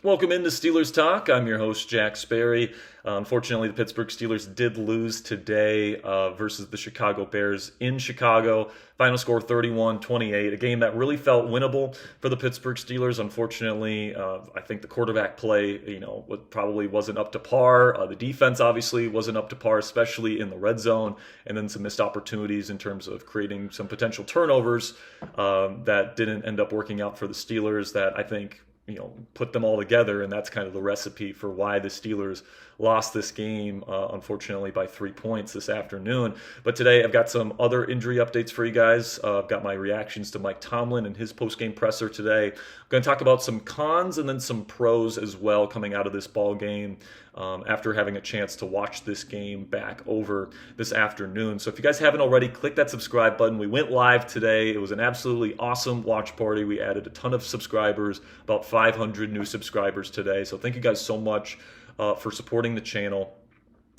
Welcome into Steelers Talk. I'm your host, Jack Sperry. Unfortunately, the Pittsburgh Steelers did lose today versus the Chicago Bears in Chicago. Final score 31-28, a game that really felt winnable for the Pittsburgh Steelers. Unfortunately, I think the quarterback play, probably wasn't up to par. The defense obviously wasn't up to par, especially in the red zone, and then some missed opportunities in terms of creating some potential turnovers that didn't end up working out for the Steelers that I think put them all together, and that's kind of the recipe for why the Steelers lost this game, unfortunately, by 3 points this afternoon. But today I've got some other injury updates for you guys. I've got my reactions to Mike Tomlin and his post-game presser today. I'm going to talk about some cons and then some pros as well coming out of this ball game after having a chance to watch this game back over this afternoon. So if you guys haven't already, click that subscribe button. We went live today. It was an absolutely awesome watch party. We added a ton of subscribers, about 500 new subscribers today. So thank you guys so much for supporting the channel.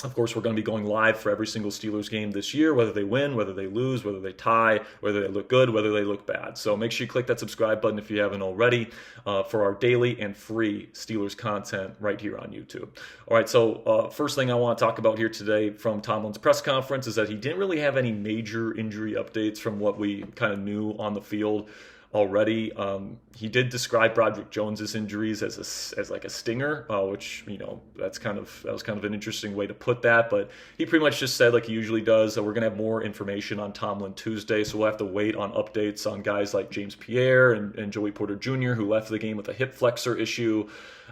Of course, we're going to be going live for every single Steelers game this year, whether they win, whether they lose, whether they tie, whether they look good, whether they look bad. So make sure you click that subscribe button if you haven't already for our daily and free Steelers content right here on YouTube. All right, so first thing I want to talk about here today from Tomlin's press conference is that he didn't really have any major injury updates from what we kind of knew on the field already. He did describe Broderick Jones's injuries as like a stinger, which that was kind of an interesting way to put that. But he pretty much just said, like he usually does, that we're gonna have more information on Tomlin Tuesday, so we'll have to wait on updates on guys like James Pierre and Joey Porter Jr., who left the game with a hip flexor issue.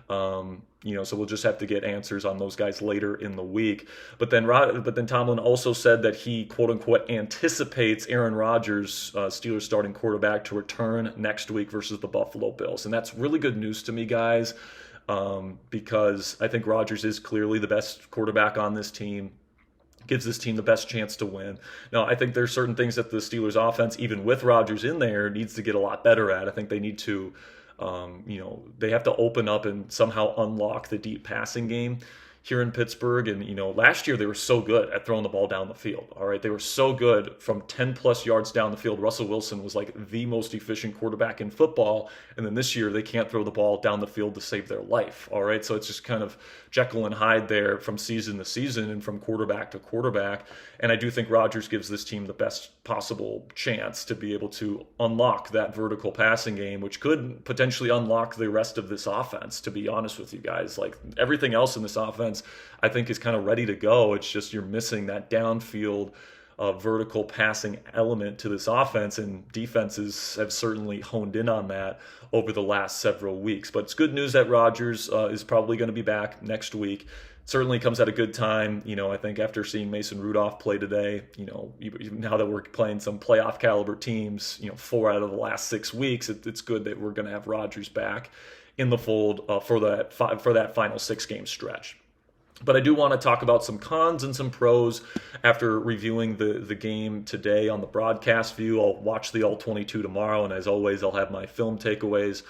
So we'll just have to get answers on those guys later in the week. But then Tomlin also said that he, quote unquote, anticipates Aaron Rodgers, Steelers starting quarterback, to return next week versus the Buffalo Bills. And that's really good news to me, guys, because I think Rodgers is clearly the best quarterback on this team. Gives this team the best chance to win. Now, I think there's certain things that the Steelers offense, even with Rodgers in there, needs to get a lot better at. I think they need to they have to open up and somehow unlock the deep passing game here in Pittsburgh. And, last year they were so good at throwing the ball down the field. All right. They were so good from 10 plus yards down the field. Russell Wilson was like the most efficient quarterback in football. And then this year they can't throw the ball down the field to save their life. All right. So it's just kind of Jekyll and Hyde there from season to season and from quarterback to quarterback. And I do think Rodgers gives this team the best possible chance to be able to unlock that vertical passing game, which could potentially unlock the rest of this offense, to be honest with you guys. Like everything else in this offense, I think is kind of ready to go. It's just you're missing that downfield vertical passing element to this offense, and defenses have certainly honed in on that over the last several weeks. But it's good news that Rodgers is probably going to be back next week. Certainly comes at a good time. I think after seeing Mason Rudolph play today, now that we're playing some playoff caliber teams, 4 out of the last 6 weeks, it's good that we're going to have Rodgers back in the fold for that final 6-game stretch. But I do want to talk about some cons and some pros after reviewing the game today on the broadcast view. I'll watch the All-22 tomorrow, and as always, I'll have my film takeaways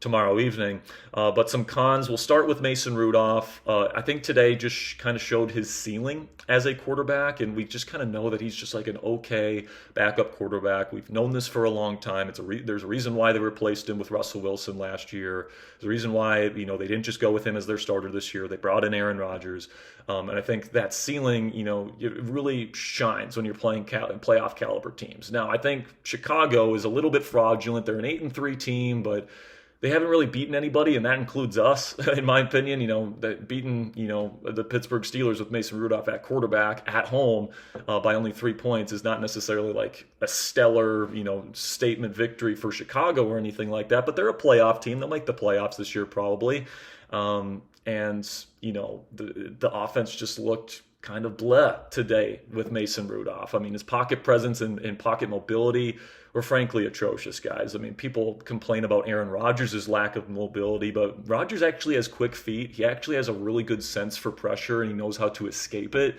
tomorrow evening. But some cons, we'll start with Mason Rudolph. I think today just kind of showed his ceiling as a quarterback, and we just kind of know that he's just like an okay backup quarterback. We've known this for a long time. There's a reason why they replaced him with Russell Wilson last year. There's a reason why they didn't just go with him as their starter this year. They brought in Aaron Rodgers. And I think that ceiling, it really shines when you're playing playoff caliber teams. Now, I think Chicago is a little bit fraudulent. They're an 8-3 team, but they haven't really beaten anybody, and that includes us, in my opinion. That beating, the Pittsburgh Steelers with Mason Rudolph at quarterback at home by only 3 points is not necessarily like a stellar, statement victory for Chicago or anything like that. But they're a playoff team. They'll make the playoffs this year probably. The offense just looked kind of bleh today with Mason Rudolph. I mean, his pocket presence and pocket mobility were frankly atrocious, guys. I mean, people complain about Aaron Rodgers' lack of mobility, but Rodgers actually has quick feet. He actually has a really good sense for pressure, and he knows how to escape it.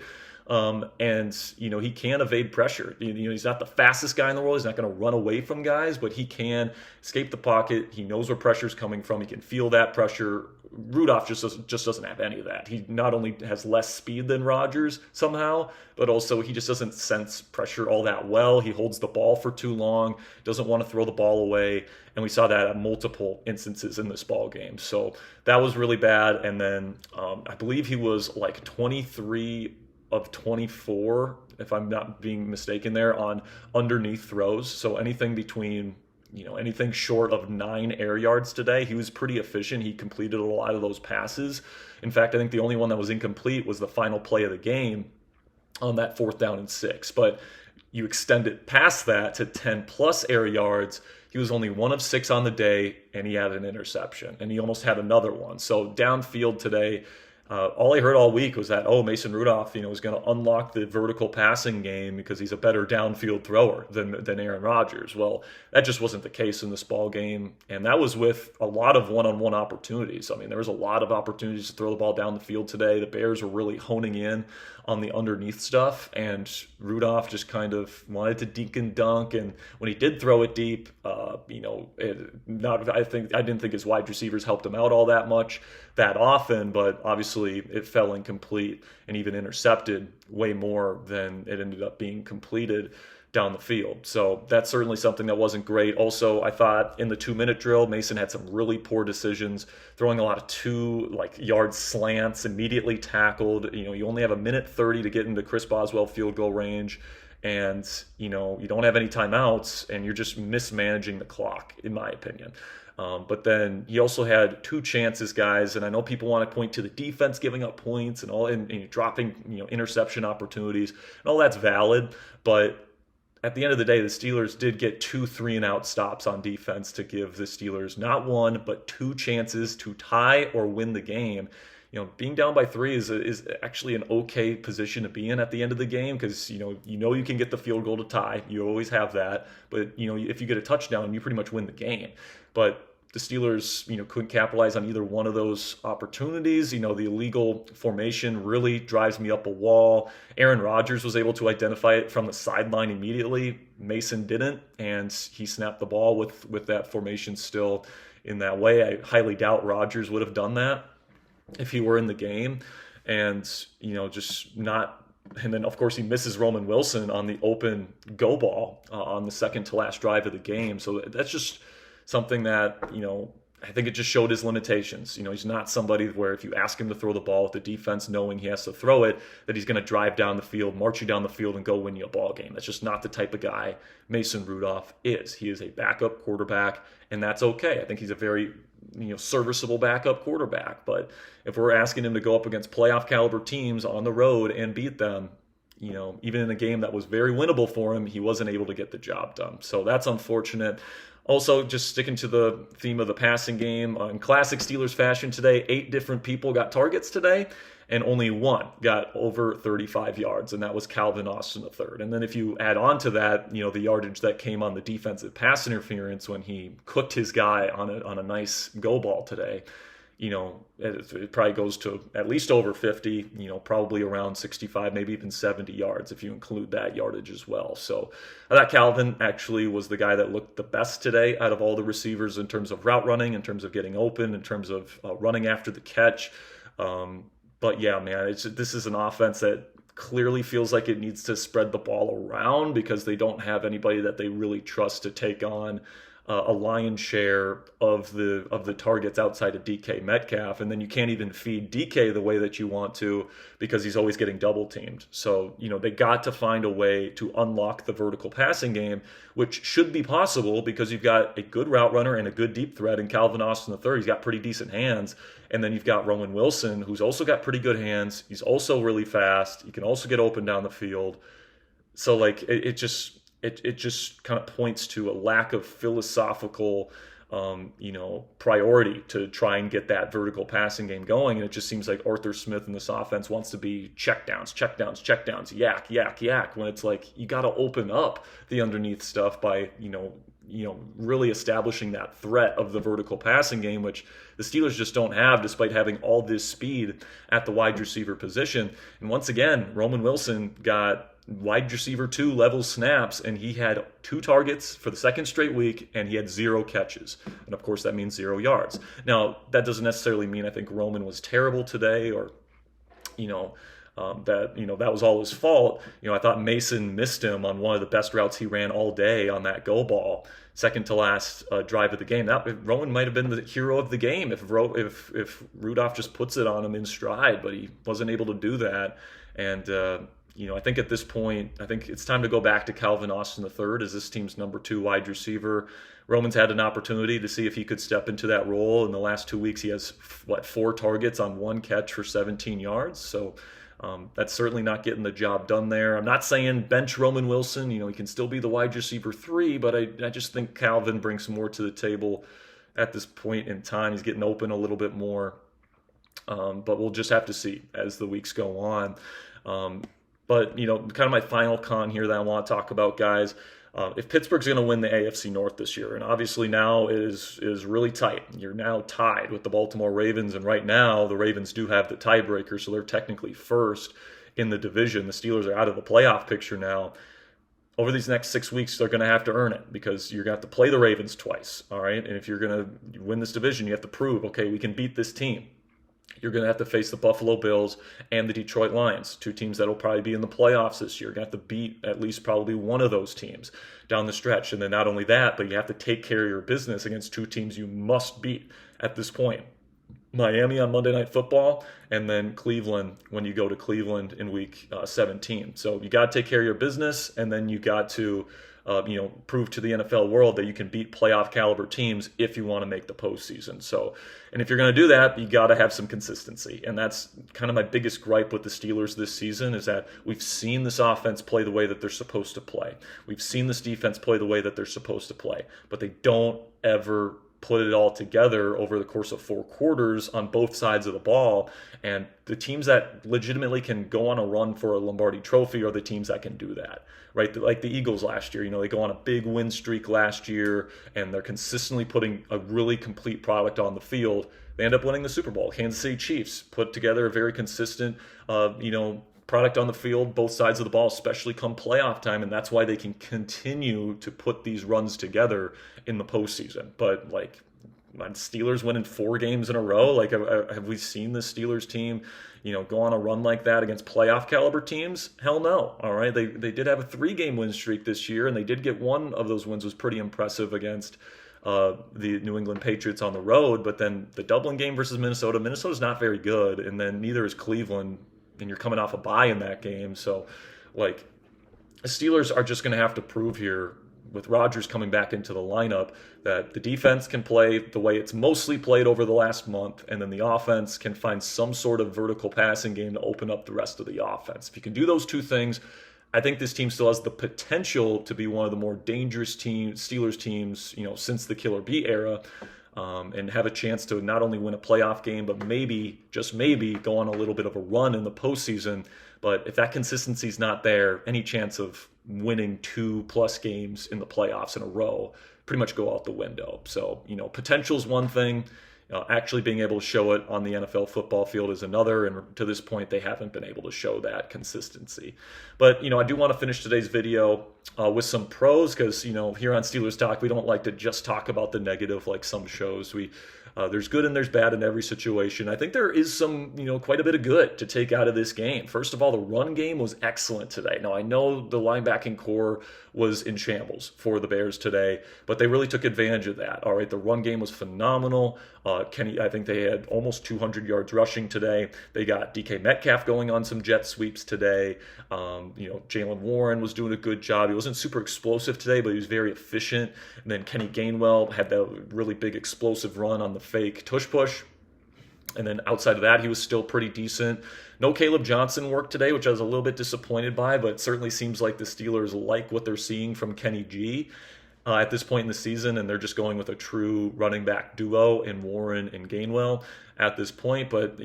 And, he can evade pressure. He's not the fastest guy in the world. He's not going to run away from guys, but he can escape the pocket. He knows where pressure's coming from. He can feel that pressure. Rudolph just doesn't have any of that. He not only has less speed than Rodgers somehow, but also he just doesn't sense pressure all that well. He holds the ball for too long, doesn't want to throw the ball away, and we saw that at multiple instances in this ball game. So that was really bad. And then I believe he was like 23 of 24, if I'm not being mistaken there, on underneath throws. So anything between anything short of 9 air yards today, he was pretty efficient. He completed a lot of those passes. In fact, I think the only one that was incomplete was the final play of the game on that 4th down and 6. But you extend it past that to 10 plus air yards. He was only 1 of 6 on the day, and he had an interception, and he almost had another one. So downfield today, all I heard all week was that, Mason Rudolph, is going to unlock the vertical passing game because he's a better downfield thrower than Aaron Rodgers. Well, that just wasn't the case in this ball game, and that was with a lot of one-on-one opportunities. I mean, there was a lot of opportunities to throw the ball down the field today. The Bears were really honing in on the underneath stuff, and Rudolph just kind of wanted to dink and dunk, and when he did throw it deep, I didn't think his wide receivers helped him out all that often, but obviously it fell incomplete and even intercepted way more than it ended up being completed down the field. So that's certainly something that wasn't great. Also, I thought in the 2-minute drill, Mason had some really poor decisions, throwing a lot of 2-yard slants, immediately tackled. You only have a minute 30 to get into Chris Boswell field goal range, and you don't have any timeouts, and you're just mismanaging the clock, in my opinion. But then he also had 2 chances, guys, and I know people want to point to the defense giving up points and all, and dropping interception opportunities, and all that's valid, but at the end of the day, the Steelers did get 2 3-and-out stops on defense to give the Steelers not 1, but 2 chances to tie or win the game. Being down by 3 is actually an okay position to be in at the end of the game because you can get the field goal to tie. You always have that, but if you get a touchdown, you pretty much win the game. But the Steelers, couldn't capitalize on either one of those opportunities. The illegal formation really drives me up a wall. Aaron Rodgers was able to identify it from the sideline immediately. Mason didn't, and he snapped the ball with that formation still in that way. I highly doubt Rodgers would have done that if he were in the game, and just not. And then, of course, he misses Roman Wilson on the open go ball on the second to last drive of the game. So that's just something that, I think it just showed his limitations. He's not somebody where if you ask him to throw the ball with the defense knowing he has to throw it, that he's going to drive down the field, march you down the field, and go win you a ball game. That's just not the type of guy Mason Rudolph is. He is a backup quarterback, and that's okay. I think he's a very serviceable backup quarterback. But if we're asking him to go up against playoff caliber teams on the road and beat them, even in a game that was very winnable for him, he wasn't able to get the job done. So that's unfortunate. Also, just sticking to the theme of the passing game, in classic Steelers fashion today, 8 different people got targets today, and only 1 got over 35 yards, and that was Calvin Austin III. And then if you add on to that, the yardage that came on the defensive pass interference when he cooked his guy on a nice go ball today, it probably goes to at least over 50, probably around 65, maybe even 70 yards if you include that yardage as well. So I thought Calvin actually was the guy that looked the best today out of all the receivers in terms of route running, in terms of getting open, in terms of running after the catch. But yeah, man, this is an offense that clearly feels like it needs to spread the ball around because they don't have anybody that they really trust to take on a lion's share of the targets outside of DK Metcalf, and then you can't even feed DK the way that you want to because he's always getting double teamed. So they got to find a way to unlock the vertical passing game, which should be possible because you've got a good route runner and a good deep threat in Calvin Austin III. He's got pretty decent hands, and then you've got Roman Wilson, who's also got pretty good hands. He's also really fast. He can also get open down the field. So it just kind of points to a lack of philosophical, priority to try and get that vertical passing game going. And it just seems like Arthur Smith in this offense wants to be checkdowns, yak, when it's like you got to open up the underneath stuff by, really establishing that threat of the vertical passing game, which the Steelers just don't have, despite having all this speed at the wide receiver position. And once again, Roman Wilson got wide receiver 2 level snaps, and he had 2 targets for the second straight week, and he had 0 catches. And of course, that means 0 yards. Now, that doesn't necessarily mean I think Roman was terrible today, or that was all his fault. I thought Mason missed him on one of the best routes he ran all day on that go ball, second to last drive of the game. Roman might have been the hero of the game if Rudolph just puts it on him in stride, but he wasn't able to do that. And I think at this point, I think it's time to go back to Calvin Austin III as this team's number 2 wide receiver. Roman's had an opportunity to see if he could step into that role. In the last 2 weeks, he has 4 targets on 1 catch for 17 yards. So that's certainly not getting the job done there. I'm not saying bench Roman Wilson. He can still be the wide receiver 3, but I just think Calvin brings more to the table at this point in time. He's getting open a little bit more, but we'll just have to see as the weeks go on. But, kind of my final con here that I want to talk about, guys, if Pittsburgh's going to win the AFC North this year, and obviously now is really tight. You're now tied with the Baltimore Ravens, and right now the Ravens do have the tiebreaker, so they're technically first in the division. The Steelers are out of the playoff picture now. Over these next 6 weeks, they're going to have to earn it because you're going to have to play the Ravens twice, all right? And if you're going to win this division, you have to prove, okay, we can beat this team. You're going to have to face the Buffalo Bills and the Detroit Lions, 2 teams that will probably be in the playoffs this year. You're going to have to beat at least probably one of those teams down the stretch. And then not only that, but you have to take care of your business against 2 teams you must beat at this point. Miami on Monday Night Football, and then Cleveland when you go to Cleveland in week 17. So you got to take care of your business, and then you got to prove to the NFL world that you can beat playoff caliber teams if you want to make the postseason. So, and if you're going to do that, you got to have some consistency. And that's kind of my biggest gripe with the Steelers this season is that we've seen this offense play the way that they're supposed to play. We've seen this defense play the way that they're supposed to play, but they don't ever put it all together over the course of 4 quarters on both sides of the ball. And the teams that legitimately can go on a run for a Lombardi trophy are the teams that can do that, right? Like the Eagles last year, they go on a big win streak last year and they're consistently putting a really complete product on the field. They end up winning the Super Bowl. Kansas City Chiefs put together a very consistent, product on the field, both sides of the ball, especially come playoff time, and that's why they can continue to put these runs together in the postseason. But Steelers winning 4 games in a row, have we seen the Steelers team, go on a run like that against playoff caliber teams? Hell no. All right, they did have a 3-game win streak this year, and they did get one of those wins was pretty impressive against the New England Patriots on the road. But then the Dublin game versus Minnesota, Minnesota's not very good, and then neither is Cleveland. And you're coming off a bye in that game. So, the Steelers are just going to have to prove here with Rodgers coming back into the lineup that the defense can play the way it's mostly played over the last month, and then the offense can find some sort of vertical passing game to open up the rest of the offense. If you can do those 2 things, I think this team still has the potential to be one of the more dangerous Steelers teams, since the Killer Bee era. And have a chance to not only win a playoff game, but maybe, just maybe, go on a little bit of a run in the postseason. But if that consistency is not there, any chance of winning 2+ games in the playoffs in a row pretty much go out the window. So, potential is one thing. Actually being able to show it on the NFL football field is another, and to this point, they haven't been able to show that consistency. But, I do want to finish today's video with some pros, because, here on Steelers Talk, we don't like to just talk about the negative like some shows. There's good and there's bad in every situation. I think there is some, quite a bit of good to take out of this game. First of all, the run game was excellent today. Now, I know the linebacking core was in shambles for the Bears today, but they really took advantage of that. All right, the run game was phenomenal. I think they had almost 200 yards rushing today. They got DK Metcalf going on some jet sweeps today. Jalen Warren was doing a good job. He wasn't super explosive today, but he was very efficient. And then Kenny Gainwell had that really big explosive run on the fake tush push. And then outside of that, he was still pretty decent. No Caleb Johnson work today, which I was a little bit disappointed by, but it certainly seems like the Steelers like what they're seeing from Kenny G at this point in the season, and they're just going with a true running back duo in Warren and Gainwell at this point. But,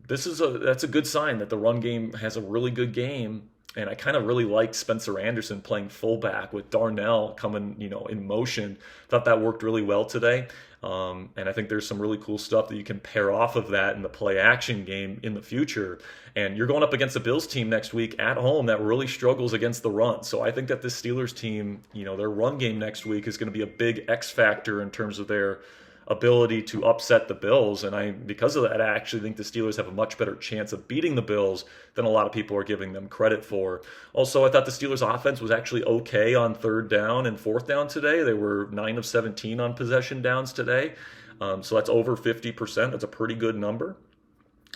that's a good sign that the run game has a really good game And I kind of really liked Spencer Anderson playing fullback with Darnell coming, in motion. Thought that worked really well today. And I think there's some really cool stuff that you can pair off of that in the play action game in the future. And you're going up against a Bills team next week at home that really struggles against the run. So I think that this Steelers team, their run game next week is going to be a big X factor in terms of their ability to upset the Bills. And because of that, I actually think the Steelers have a much better chance of beating the Bills than a lot of people are giving them credit for. Also, I thought the Steelers offense was actually okay on third down and fourth down today. They were 9 of 17 on possession downs today. So that's over 50%. That's a pretty good number,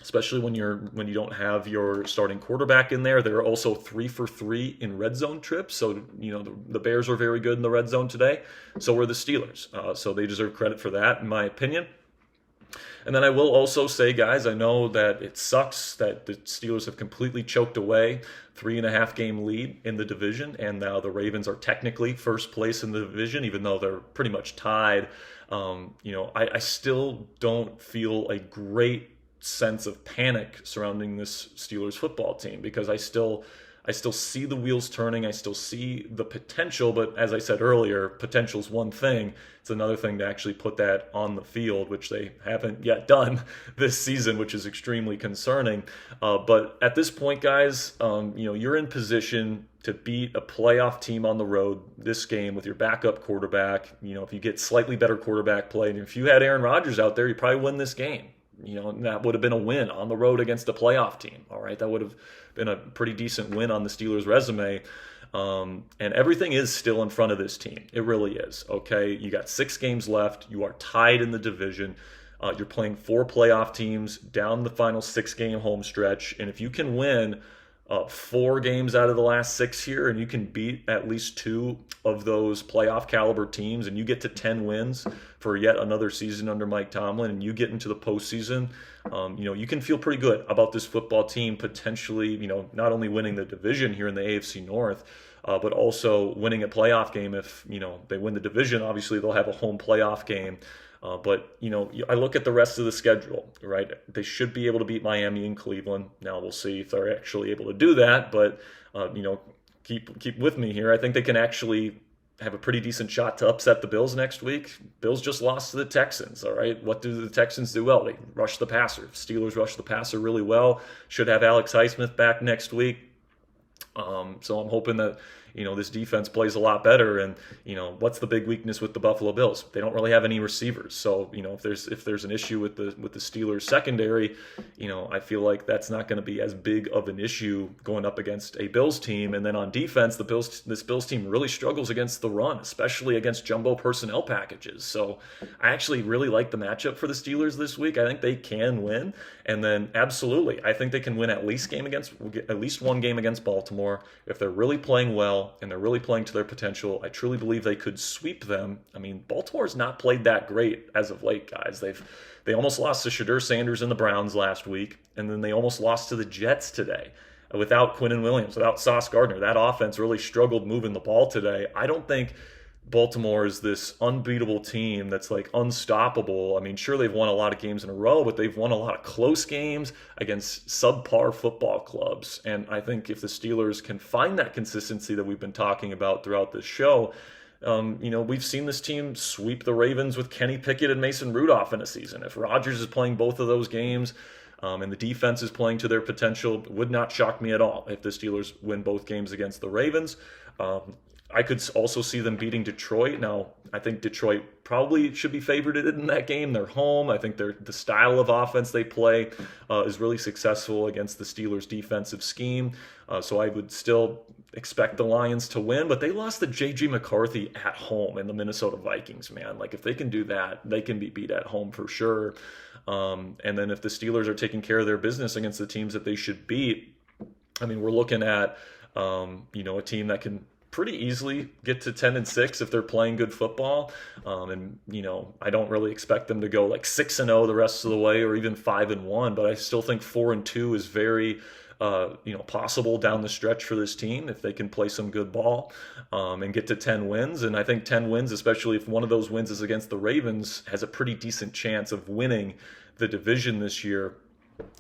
especially when you don't have your starting quarterback in there. They're also 3 for 3 in red zone trips. So, the Bears were very good in the red zone today. So were the Steelers. So they deserve credit for that, in my opinion. And then I will also say, guys, I know that it sucks that the Steelers have completely choked away 3.5 game lead in the division. And now the Ravens are technically first place in the division, even though they're pretty much tied. I still don't feel a great sense of panic surrounding this Steelers football team, because I still see the wheels turning. I still see the potential, but as I said earlier, potential's one thing. It's another thing to actually put that on the field, which they haven't yet done this season, which is extremely concerning. But at this point, guys, you're in position to beat a playoff team on the road this game with your backup quarterback. If you get slightly better quarterback play, and if you had Aaron Rodgers out there, you probably win this game. That would have been a win on the road against a playoff team. All right, that would have been a pretty decent win on the Steelers' resume. And everything is still in front of this team. It really is. Okay, you got 6 games left. You are tied in the division. You're playing 4 playoff teams down the final 6-game home stretch. And if you can win 4 games out of the last 6 here, and you can beat at least 2 of those playoff caliber teams, and you get to 10 wins for yet another season under Mike Tomlin, and you get into the postseason, you can feel pretty good about this football team potentially, not only winning the division here in the AFC North, but also winning a playoff game. If, they win the division, obviously they'll have a home playoff game. But I look at the rest of the schedule, right? They should be able to beat Miami and Cleveland. Now we'll see if they're actually able to do that, but keep with me here. I think they can actually have a pretty decent shot to upset the Bills next week. Bills just lost to the Texans, all right? What do the Texans do well? They rush the passer. Steelers rush the passer really well. Should have Alex Highsmith back next week. So I'm hoping that this defense plays a lot better. And what's the big weakness with the Buffalo Bills? They don't really have any receivers. So if there's an issue with the Steelers secondary, I feel like that's not going to be as big of an issue going up against a Bills team. And then on defense, this Bills team really struggles against the run, especially against jumbo personnel packages. So I actually really like the matchup for the Steelers this week. I think they can win. And then absolutely, I think they can win at least one game against Baltimore if they're really playing well and they're really playing to their potential. I truly believe they could sweep them. I mean, Baltimore's not played that great as of late, guys. They almost lost to Shadur Sanders and the Browns last week, and then they almost lost to the Jets today without Quinnen Williams, without Sauce Gardner. That offense really struggled moving the ball today. I don't think Baltimore is this unbeatable team that's like unstoppable. I mean, sure, they've won a lot of games in a row, but they've won a lot of close games against subpar football clubs. And I think if the Steelers can find that consistency that we've been talking about throughout this show, we've seen this team sweep the Ravens with Kenny Pickett and Mason Rudolph in a season. If Rodgers is playing both of those games, and the defense is playing to their potential, it would not shock me at all if the Steelers win both games against the Ravens. I could also see them beating Detroit. Now, I think Detroit probably should be favored in that game. They're home. I think the style of offense they play is really successful against the Steelers' defensive scheme. So I would still expect the Lions to win, but they lost to J.J. McCarthy at home in the Minnesota Vikings, man. Like, if they can do that, they can be beat at home for sure. And then if the Steelers are taking care of their business against the teams that they should beat, I mean, we're looking at, a team that can pretty easily get to 10-6 if they're playing good football. I don't really expect them to go like 6-0 the rest of the way or even 5-1, but I still think 4-2 is very possible down the stretch for this team if they can play some good ball and get to 10 wins. And I think 10 wins, especially if one of those wins is against the Ravens, has a pretty decent chance of winning the division this year.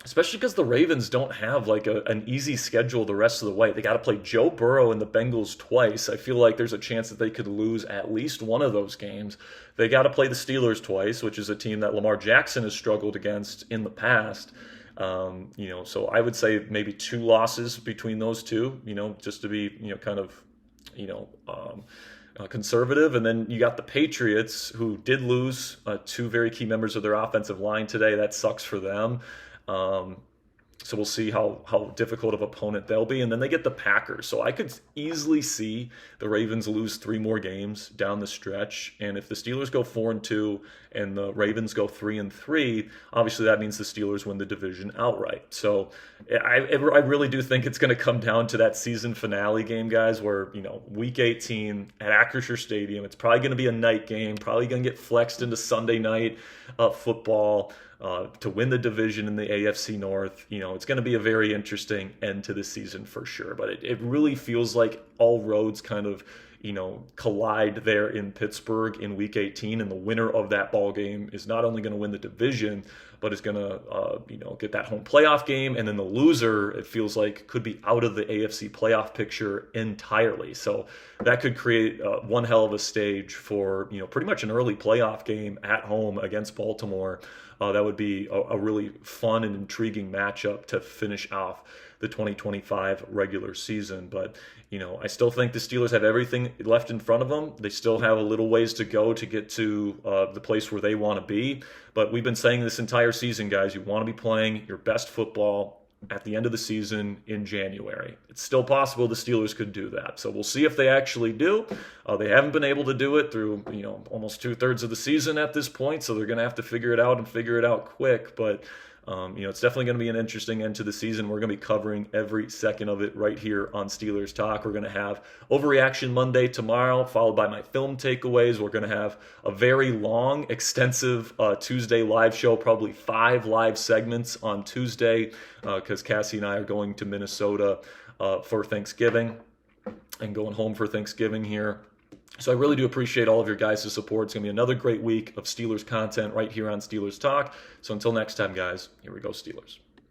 especially because the Ravens don't have like an easy schedule the rest of the way. They got to play Joe Burrow and the Bengals twice. I feel like there's a chance that they could lose at least one of those games. They got to play the Steelers twice, which is a team that Lamar Jackson has struggled against in the past. So I would say maybe 2 losses between those two, just to be, kind of, conservative. And then you got the Patriots, who did lose 2 very key members of their offensive line today. That sucks for them. So we'll see how difficult of opponent they'll be. And then they get the Packers. So I could easily see the Ravens lose 3 more games down the stretch. And if the Steelers go 4-2 and the Ravens go 3-3, obviously that means the Steelers win the division outright. So I really do think it's going to come down to that season finale game, guys, where, week 18 at Acrisure Stadium, it's probably going to be a night game, probably going to get flexed into Sunday night football. To win the division in the AFC North. It's going to be a very interesting end to the season for sure. But it really feels like all roads kind of, collide there in Pittsburgh in Week 18, and the winner of that ball game is not only going to win the division, but is going to, get that home playoff game, and then the loser, it feels like, could be out of the AFC playoff picture entirely. So that could create one hell of a stage for, pretty much an early playoff game at home against Baltimore. That would be a really fun and intriguing matchup to finish off the 2025 regular season. But, I still think the Steelers have everything left in front of them. They still have a little ways to go to get to the place where they want to be. But we've been saying this entire season, guys, you want to be playing your best football at the end of the season in January. It's still possible the Steelers could do that. So we'll see if they actually do. They haven't been able to do it through, almost 2/3 of the season at this point. So they're going to have to figure it out and figure it out quick. But, it's definitely going to be an interesting end to the season. We're going to be covering every second of it right here on Steelers Talk. We're going to have Overreaction Monday tomorrow, followed by my film takeaways. We're going to have a very long, extensive Tuesday live show, probably 5 live segments on Tuesday, because Cassie and I are going to Minnesota for Thanksgiving and going home for Thanksgiving here. So I really do appreciate all of your guys' support. It's going to be another great week of Steelers content right here on Steelers Talk. So until next time, guys, here we go, Steelers.